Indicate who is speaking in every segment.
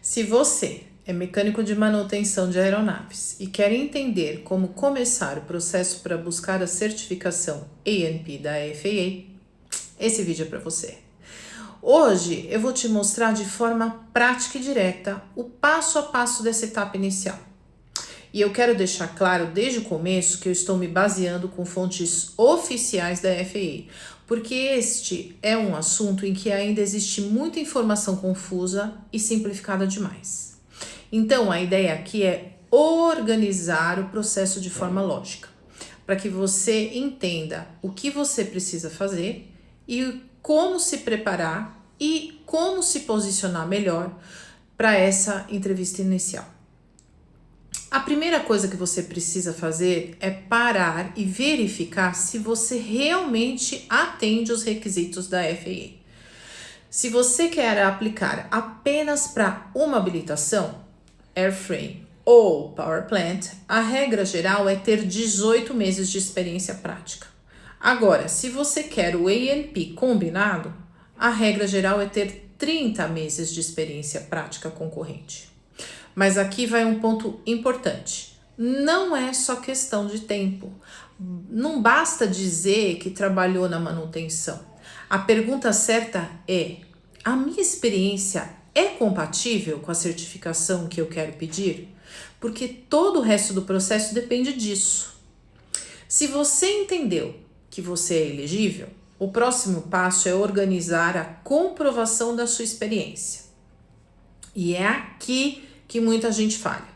Speaker 1: Se você é mecânico de manutenção de aeronaves e quer entender como começar o processo para buscar a certificação A&P da FAA, esse vídeo é para você. Hoje eu vou te mostrar de forma prática e direta o passo a passo dessa etapa inicial. E eu quero deixar claro desde o começo que eu estou me baseando com fontes oficiais da FAA, porque este é um assunto em que ainda existe muita informação confusa e simplificada demais. Então, a ideia aqui é organizar o processo de forma lógica, para que você entenda o que você precisa fazer e como se preparar e como se posicionar melhor para essa entrevista inicial. A primeira coisa que você precisa fazer é parar e verificar se você realmente atende os requisitos da FAA. Se você quer aplicar apenas para uma habilitação, airframe ou power plant, a regra geral é ter 18 meses de experiência prática. Agora, se você quer o A&P combinado, a regra geral é ter 30 meses de experiência prática concorrente. Mas aqui vai um ponto importante. Não é só questão de tempo. Não basta dizer que trabalhou na manutenção. A pergunta certa é: a minha experiência é compatível com a certificação que eu quero pedir? Porque todo o resto do processo depende disso. Se você entendeu que você é elegível, o próximo passo é organizar a comprovação da sua experiência. E é aqui que muita gente falha.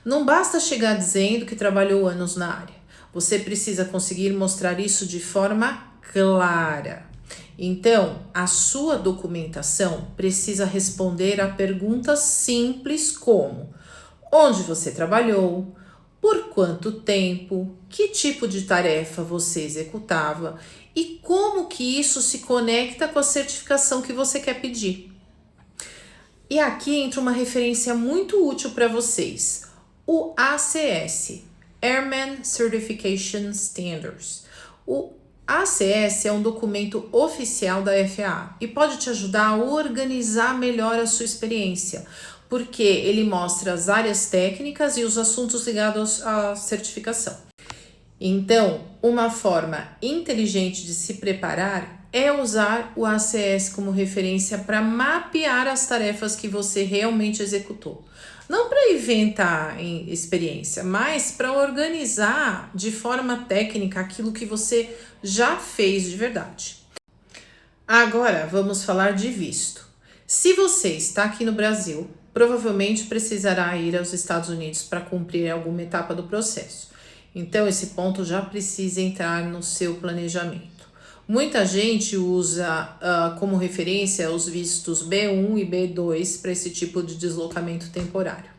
Speaker 1: Não basta chegar dizendo que trabalhou anos na área. Você precisa conseguir mostrar isso de forma clara. Então, a sua documentação precisa responder a perguntas simples como: onde você trabalhou? Por quanto tempo? Que tipo de tarefa você executava? E como que isso se conecta com a certificação que você quer pedir? E aqui entra uma referência muito útil para vocês: o ACS, Airman Certification Standards. O ACS é um documento oficial da FAA e pode te ajudar a organizar melhor a sua experiência, porque ele mostra as áreas técnicas e os assuntos ligados à certificação. Então, uma forma inteligente de se preparar é usar o ACS como referência para mapear as tarefas que você realmente executou. Não para inventar experiência, mas para organizar de forma técnica aquilo que você já fez de verdade. Agora vamos falar de visto. Se você está aqui no Brasil, provavelmente precisará ir aos Estados Unidos para cumprir alguma etapa do processo. Então esse ponto já precisa entrar no seu planejamento. Muita gente usa como referência os vistos B1 e B2 para esse tipo de deslocamento temporário.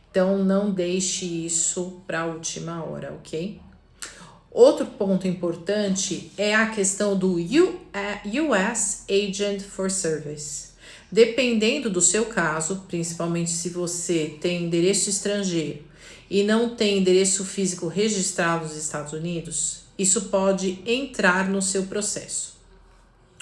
Speaker 1: Então não deixe isso para a última hora, ok? Outro ponto importante é a questão do US Agent for Service. Dependendo do seu caso, principalmente se você tem endereço estrangeiro e não tem endereço físico registrado nos Estados Unidos, isso pode entrar no seu processo.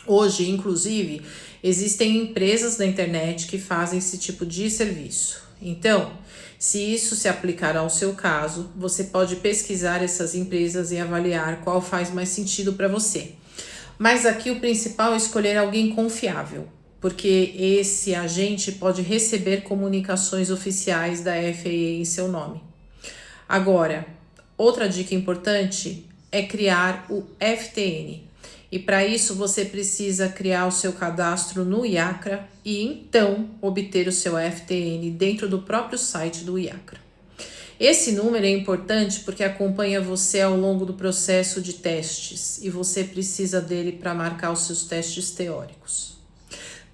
Speaker 1: Hoje, inclusive, existem empresas na internet que fazem esse tipo de serviço. Então, se isso se aplicar ao seu caso, você pode pesquisar essas empresas e avaliar qual faz mais sentido para você. Mas aqui o principal é escolher alguém confiável, porque esse agente pode receber comunicações oficiais da FAA em seu nome. Agora, outra dica importante é criar o FTN. E para isso você precisa criar o seu cadastro no IACRA e então obter o seu FTN dentro do próprio site do IACRA. Esse número é importante porque acompanha você ao longo do processo de testes e você precisa dele para marcar os seus testes teóricos.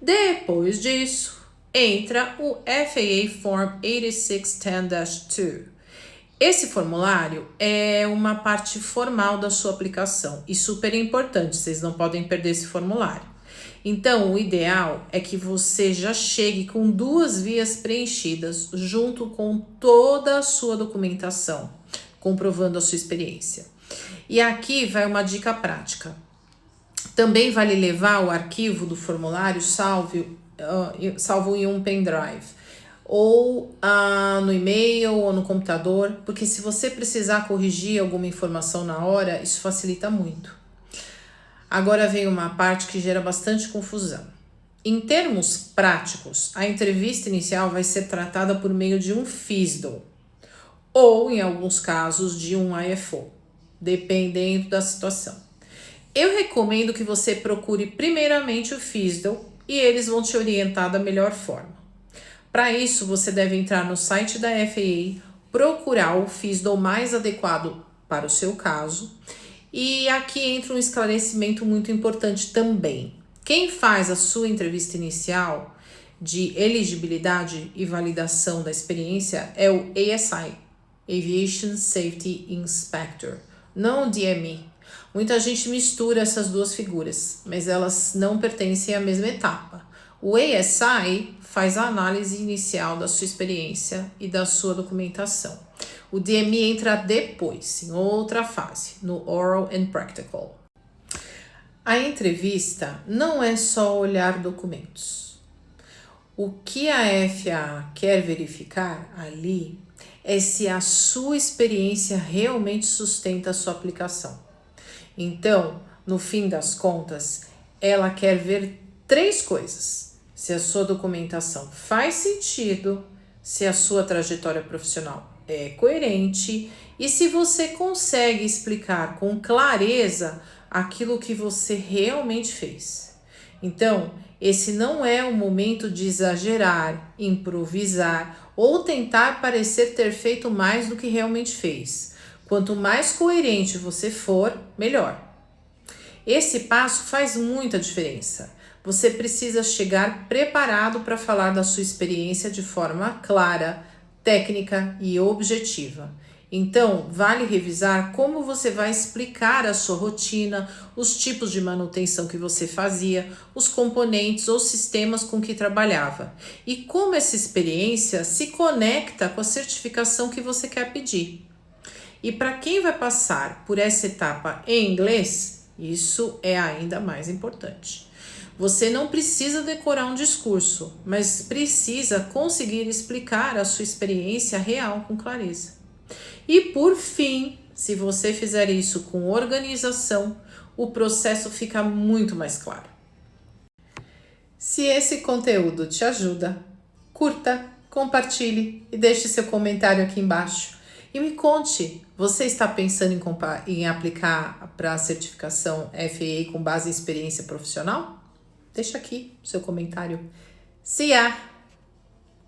Speaker 1: Depois disso, entra o FAA Form 8610-2. Esse formulário é uma parte formal da sua aplicação e super importante, vocês não podem perder esse formulário. Então, o ideal é que você já chegue com 2 vias preenchidas junto com toda a sua documentação, comprovando a sua experiência. E aqui vai uma dica prática. Também vale levar o arquivo do formulário salvo em um pendrive ou no e-mail ou no computador, porque se você precisar corrigir alguma informação na hora, isso facilita muito. Agora vem uma parte que gera bastante confusão. Em termos práticos, a entrevista inicial vai ser tratada por meio de um FISDO ou, em alguns casos, de um IFO, dependendo da situação. Eu recomendo que você procure primeiramente o FISDO e eles vão te orientar da melhor forma. Para isso, você deve entrar no site da FAA, procurar o FISDO mais adequado para o seu caso. E aqui entra um esclarecimento muito importante também. Quem faz a sua entrevista inicial de elegibilidade e validação da experiência é o ASI, Aviation Safety Inspector, não o DME. Muita gente mistura essas duas figuras, mas elas não pertencem à mesma etapa. O ASI faz a análise inicial da sua experiência e da sua documentação. O DME entra depois, em outra fase, no Oral and Practical. A entrevista não é só olhar documentos. O que a FAA quer verificar ali é se a sua experiência realmente sustenta a sua aplicação. Então, no fim das contas, ela quer ver 3 coisas: se a sua documentação faz sentido, se a sua trajetória profissional é coerente e se você consegue explicar com clareza aquilo que você realmente fez. Então, esse não é o momento de exagerar, improvisar ou tentar parecer ter feito mais do que realmente fez. Quanto mais coerente você for, melhor. Esse passo faz muita diferença. Você precisa chegar preparado para falar da sua experiência de forma clara, técnica e objetiva. Então, vale revisar como você vai explicar a sua rotina, os tipos de manutenção que você fazia, os componentes ou sistemas com que trabalhava e como essa experiência se conecta com a certificação que você quer pedir. E para quem vai passar por essa etapa em inglês, isso é ainda mais importante. Você não precisa decorar um discurso, mas precisa conseguir explicar a sua experiência real com clareza. E por fim, se você fizer isso com organização, o processo fica muito mais claro. Se esse conteúdo te ajuda, curta, compartilhe e deixe seu comentário aqui embaixo. E me conte, você está pensando em aplicar para a certificação FAA com base em experiência profissional? Deixa aqui seu comentário. See ya!